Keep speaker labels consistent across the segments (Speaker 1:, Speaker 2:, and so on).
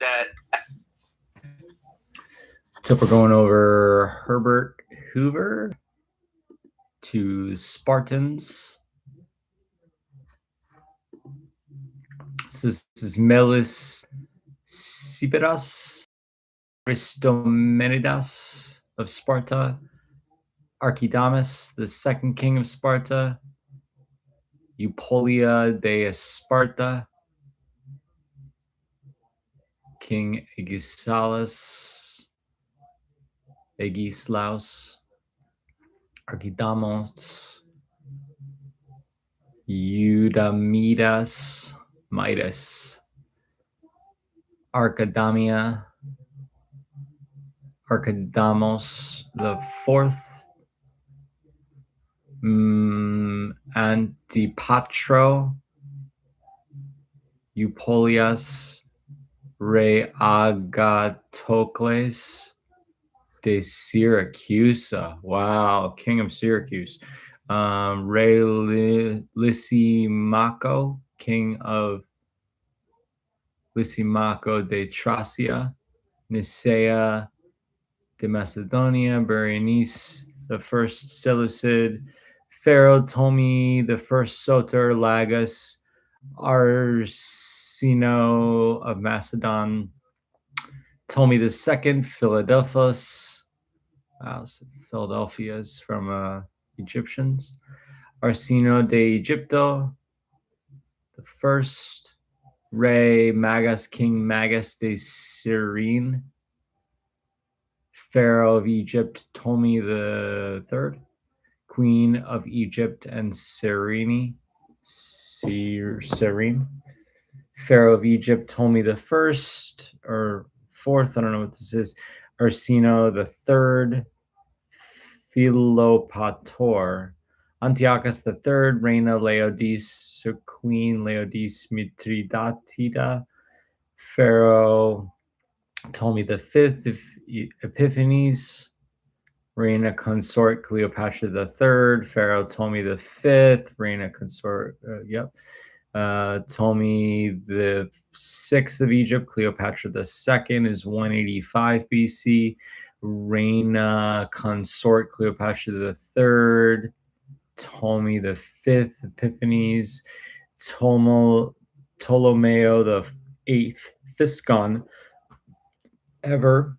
Speaker 1: that.
Speaker 2: So we're going over Herbert Hoover to Spartans. This is Melis Siperas, Aristomenidas of Sparta, Archidamus, the second king of Sparta, Eupolia de Sparta, King Aegislaus, Archidamos, Eudamidas, Midas, Archidamos the fourth, Antipatro, Eupolias, Re Agatocles de Syracuse. Wow, king of Syracuse. Re Lysimaco, king of Lysimaco de Tracia, Nicaea de Macedonia, Berenice the first Seleucid, Pharaoh Ptolemy the first Soter, Lagus, Arsino of Macedon, Ptolemy the second, Philadelphus. Wow, so Philadelphia is from Egyptians. Arsino de Egypto the first, Re Magus, King Magus de Cyrene, Pharaoh of Egypt, Ptolemy the third, Queen of Egypt and Cyrene, Pharaoh of Egypt, Ptolemy the first or fourth, I don't know what this is, Arsino the third, Philopator, Antiochus the third, Reina Laodice, Queen Laodice Mithridatida, Pharaoh Ptolemy the fifth, Epiphanes, Reina consort Cleopatra the third, Pharaoh Ptolemy the fifth, Reina consort, Ptolemy the sixth of Egypt, Cleopatra the second is 185 BC, Reina consort Cleopatra the third, Ptolemy the fifth, Epiphanes, Ptolomeo the eighth, Physcon, Ever,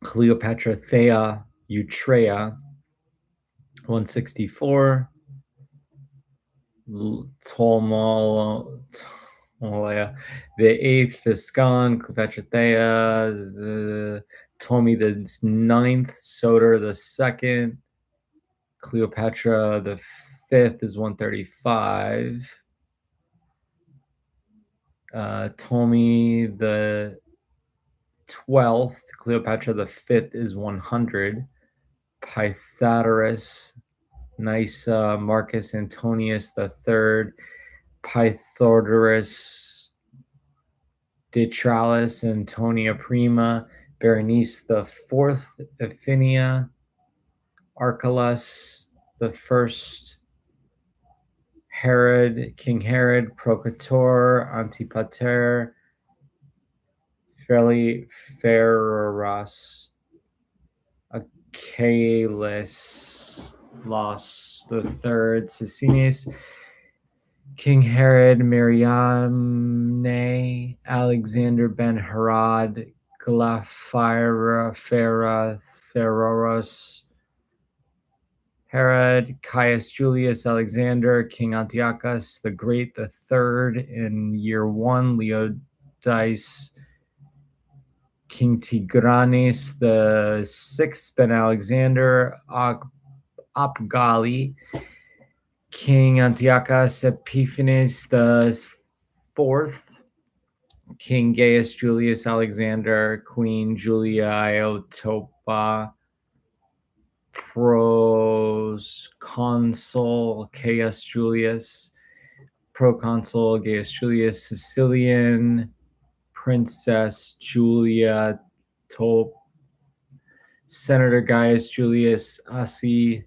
Speaker 2: Cleopatra Thea, Eutrea, 164, Ptolemy the eighth, Physcon, Cleopatra Thea, Ptolemy the ninth, Soter the second, Cleopatra the fifth is 135, Ptolemy the 12th, Cleopatra the fifth is 100, Pythagoras, Nysa, Marcus Antonius the third, Pythagoras, Detralis, Antonia Prima, Berenice the fourth, Ephinia, Archelaus the first, Herod, King Herod, Procator, Antipater, Ferreras, Achilles, Los the third, Sisinus, King Herod, Mariamne, Alexander ben Herod, Glaphyra, Theroros, Herod, Caius Julius Alexander, King Antiochus the Great the third in year 1, Leodice, King Tigranes the sixth, Ben Alexander, Apgali, King Antiochus Epiphanes the fourth, King Gaius Julius Alexander, Queen Julia Iotopa, Proconsul Gaius Julius, Proconsul Gaius Julius, Sicilian Princess Julia Top, Senator Gaius Julius Assi,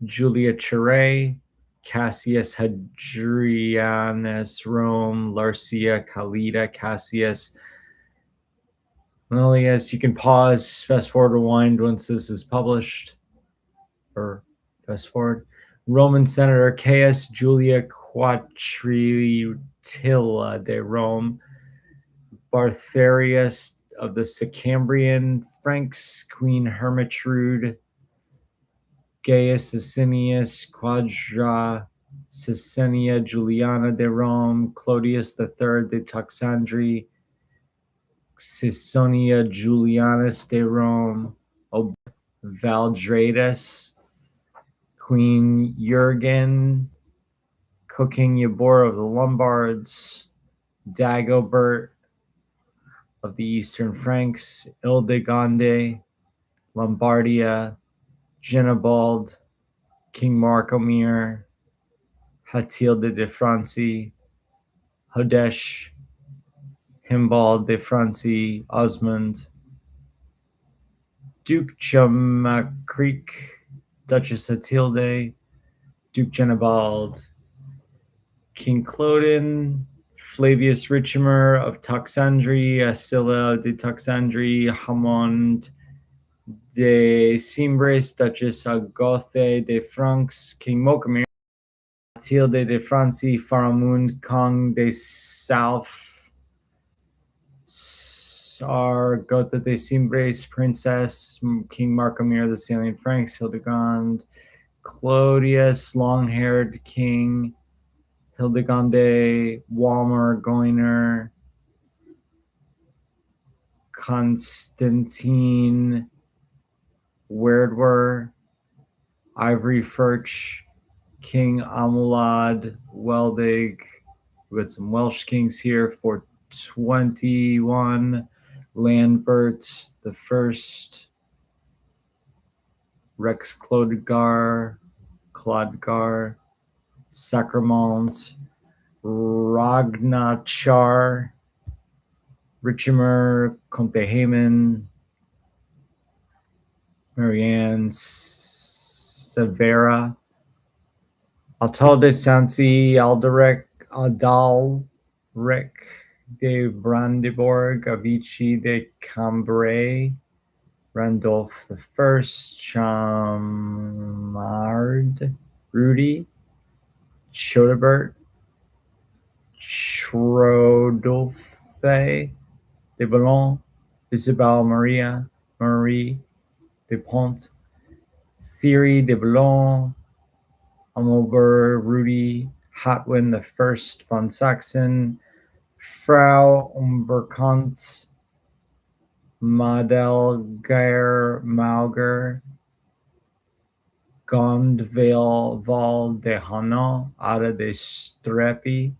Speaker 2: Julia Cherae, Cassius Hadrianus Rome, Larcia Calida, Cassius Well, yes, you can pause, fast forward, rewind once this is published, or fast forward. Roman Senator Caius Julia Quatritilla de Rome, Bartharius of the Sicambrian Franks, Queen Hermitrude, Gaius Asinius Quadra, Sicenia Juliana de Rome, Clodius III de Toxandri, Cisonia Julianus de Rome, Valdratus, Queen Jurgen, Co-King Yabor of the Lombards, Dagobert of the Eastern Franks, Ildegonde, Lombardia, Genabald, King Markomir, Hatilde de Franci, Hodesh, Himbald de Franci, Osmond, Duke Jamacreek, Duchess Hatilde, Duke Genabald, King Clodin, Flavius Richimer of Toxandri, Asilla de Toxandri, Hamond de Cimbres, Duchess Agothe de Franks, King Mocamir, Matilde de Franci, Faramund, Kong de South, Sargotha de Cimbres, Princess, King Markomir, the Salian Franks, Hildegard, Clodius, long-haired king, Hildegonde, Walmer, Goiner, Constantine, Weirdwer, Ivory Firch, King Amulad, Weldig. We got some Welsh kings here for 21. Lambert the First, Rex Clodgar, Sacramont, Ragnachar, Richimer, Comte Hayman, Marianne Severa, Altal de Sancy, Alderic, Adalric de Brandeburg, Avicii de Cambrai, Randolph the First, Chamard, Rudy, Chodebert, Schrodolphe de Boulogne, Isabel Marie de Pont, Thierry de Boulogne, Amober, Rudy, Hatwin the First von Sachsen, Frau Umberkant, Madelgeir Mauger, Gondvale Val de Hanon, Ada de Strepi,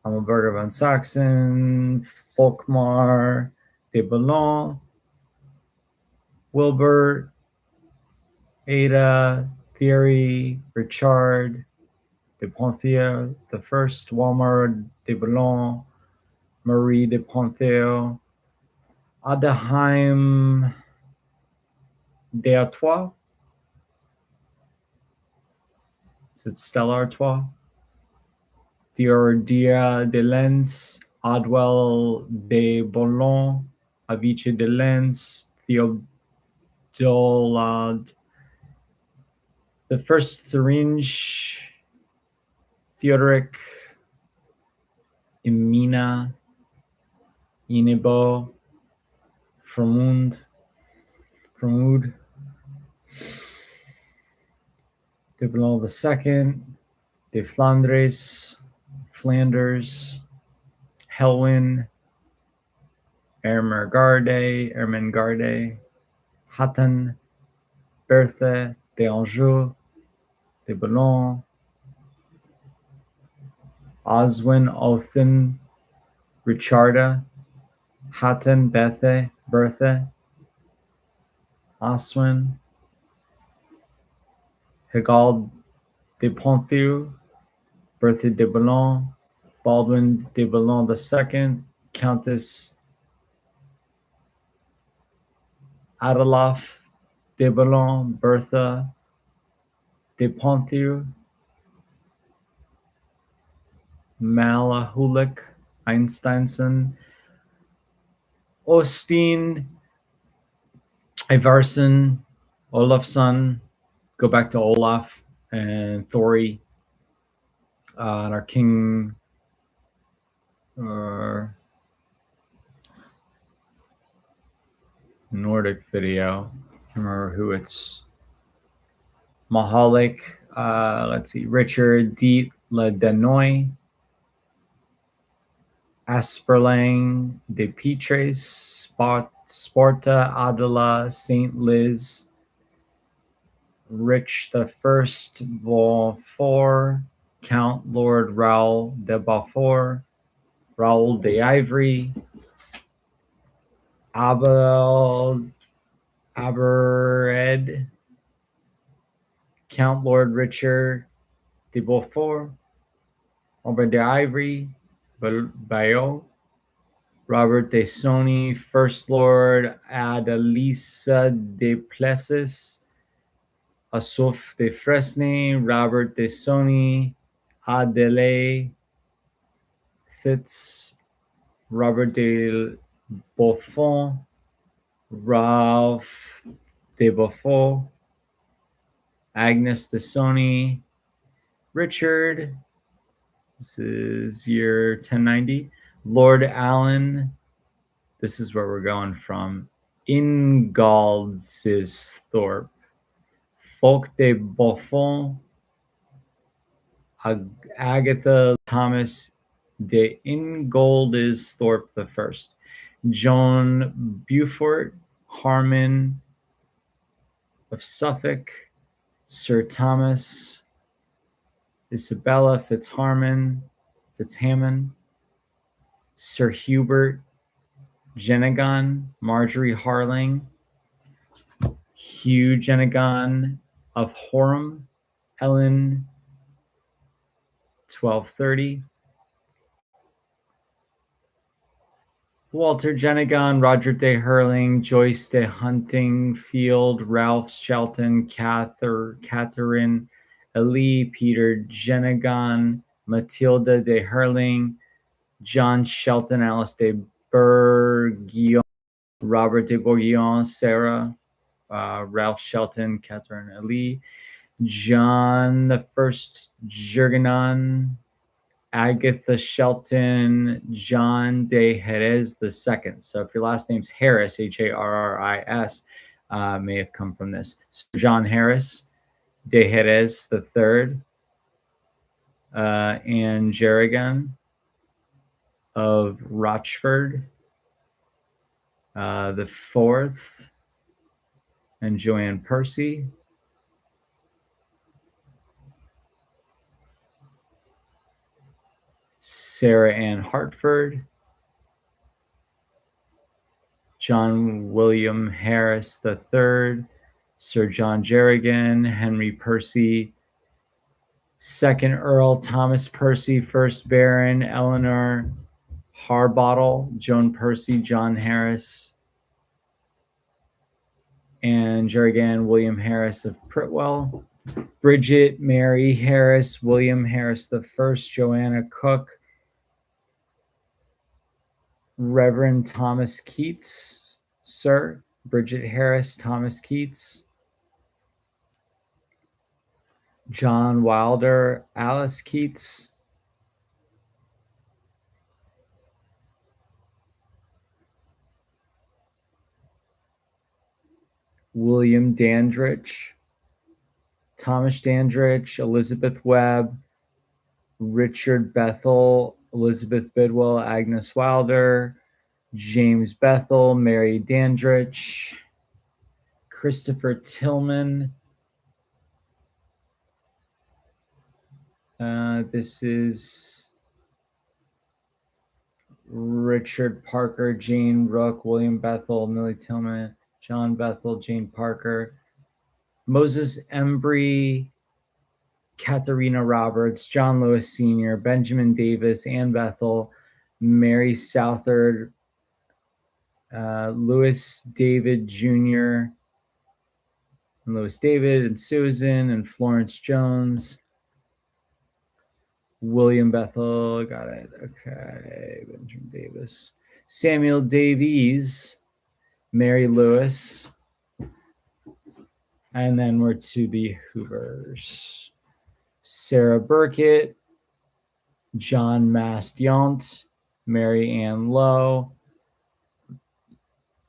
Speaker 2: Amelberger von Sachsen, Folkmar de Boulogne, Wilbert, Ada, Thierry, Richard de Ponthieu the First, Walmar de Boulogne, Marie de Ponthieu, Adaheim de Artois. Is it Stella Artois? Diordia de Lens, Adwell de Boulogne, Avice de Lens, Theodolad the First, Thuringe, Theodoric, Emina, Inebo, Fromund, de Boulogne the Second, de Flandres, Flanders, Helwin, Ermengarde, Hatton, Berthe, de Anjou, de Boulogne, Oswin, Othin, Richarda, Hatton, Berthe, Oswin, Hegald de Ponthieu, Berthe de Boulogne, Baldwin de Boulogne II, Countess Adolphe de Boulogne, Bertha de Ponthieu, Malahulik, Einsteinson, Osteen, Ivarsson, Olafsson, go back to Olaf, and Thori. And our king, Nordic video. I can't remember who it's. Mahalik. Let's see. Richard Diet Le Danoy. Asperlang de Pitres. Sparta Adela St. Liz. Rich the First Beaufort. Count Lord Raoul de Beaufort. Raoul de Ivory. Abered. Count Lord Richard de Beaufort. Robert de Ivory. Bayeux. Robert de Sony. First Lord Adelisa de Plessis. Assouf de Fresnay. Robert de Sony. Adelaide Fitz. Robert de Beaufort. Ralph de Beaufort. Agnes de Sony. Richard. This is year 1090. Lord Allen. This is where we're going from. Ingoldsthorpe. Folk de Beaufort. Agatha Thomas de Ingoldsthorpe the First. Joan Beaufort. Harmon of Suffolk. Sir Thomas. Isabella Fitzhammon. Sir Hubert Genegon. Marjorie Harling. Hugh Genegon of Horham. Ellen 1230. Walter Genegon. Roger de Hurling. Joyce de Huntingfield. Ralph Shelton. Catherine Elie. Peter Genegon. Matilda de Hurling. John Shelton. Alice de Bourguignon. Robert de Bourguignon. Sarah. Ralph Shelton. Catherine Elie. John the First Jurgenon. Agatha Shelton. John de Jerez the Second. So if your last name's Harris, Harris, may have come from this. So John Harris de Jerez the Third. Anne Jerrigan of Rochford the Fourth. And Joanne Percy. Sarah Ann Hartford. John William Harris III. Sir John Jerrigan. Henry Percy. Second Earl Thomas Percy. First Baron Eleanor Harbottle. Joan Percy. John Harris. And Jerrigan William Harris of Pritwell. Bridget Mary Harris. William Harris the First. Joanna Cook. Reverend Thomas Keats, Sir. Bridget Harris. Thomas Keats. John Wilder. Alice Keats. William Dandridge. Thomas Dandridge. Elizabeth Webb. Richard Bethel. Elizabeth Bidwell. Agnes Wilder. James Bethel. Mary Dandridge. Christopher Tillman. This is Richard Parker. Jane Rook. William Bethel. Millie Tillman. John Bethel. Jane Parker. Moses Embry. Katharina Roberts. John Lewis Sr. Benjamin Davis. Ann Bethel. Mary Southard. Louis David Jr. And Louis David and Susan and Florence Jones. William Bethel. Got it. Okay. Benjamin Davis. Samuel Davies, Mary Lewis, and then we're to the Hoovers. Sarah Burkett, John Mastiont, Mary Ann Lowe.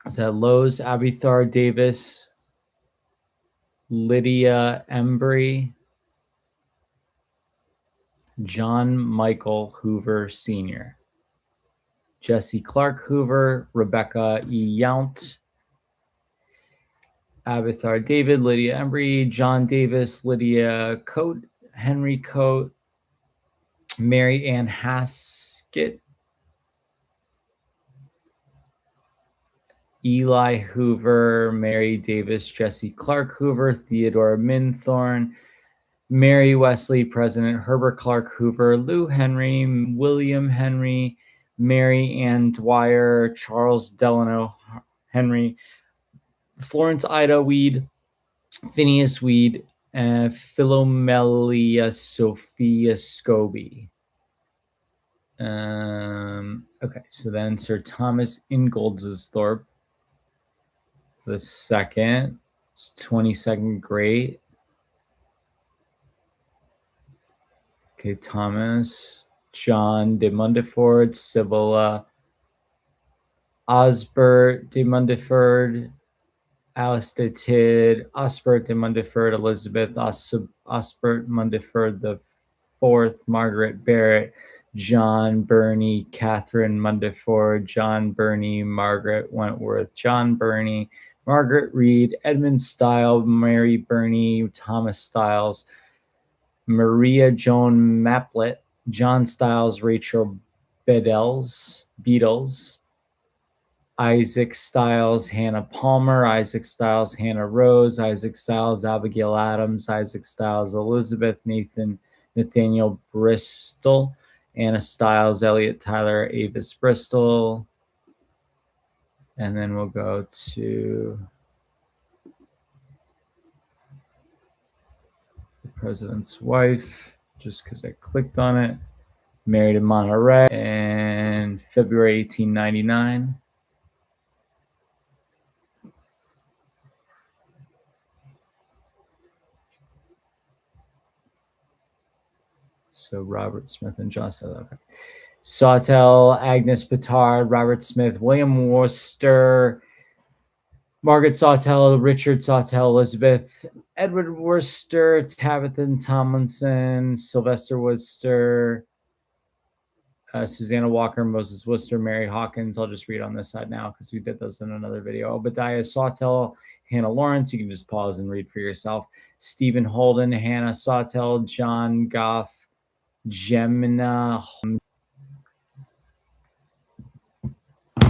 Speaker 2: Is that Lowe's? Abithar Davis, Lydia Embry, John Michael Hoover Sr., Jesse Clark Hoover, Rebecca E. Yount, Abithar David, Lydia Embry, John Davis, Lydia Coate, Henry Coate, Mary Ann Haskett, Eli Hoover, Mary Davis, Jesse Clark Hoover, Theodore Minthorn, Mary Wesley, President Herbert Clark Hoover, Lou Henry, William Henry, Mary Ann Dwyer, Charles Delano Henry, Florence Ida Weed, Phineas Weed, and Philomelia Sophia Scobie. Okay, so then Sir Thomas Ingoldsthorpe the second, 22nd grade. Okay, Thomas, John de Mundiford, Sibylla, Osbert de Mundiford, Alice de Tid, Osbert de Mundiford, Elizabeth Osbert Mundiford the fourth, Margaret Barrett, John Burney, Catherine Mundiford, John Burney, Margaret Wentworth, John Burney, Margaret Reed, Edmund Style, Mary Burney, Thomas Stiles, Maria Joan Maplet, John Stiles, Rachel Beadles, Isaac Stiles, Hannah Palmer, Isaac Stiles, Hannah Rose, Isaac Stiles, Abigail Adams, Isaac Stiles, Elizabeth, Nathaniel Bristol, Anna Stiles, Elliot Tyler, Avis Bristol. And then we'll go to the president's wife, just because I clicked on it. Married in Monterey in February 1899. So Robert Smith and Jocelyn. Okay. Sawtell, Agnes Petard, Robert Smith, William Worcester, Margaret Sawtell, Richard Sawtell, Elizabeth, Edward Worcester, Tabitha Tomlinson, Sylvester Worcester, Susanna Walker, Moses Worcester, Mary Hawkins. I'll just read on this side now because we did those in another video. Obadiah Sawtell, Hannah Lawrence. You can just pause and read for yourself. Stephen Holden, Hannah Sawtell, John Goff, Gemina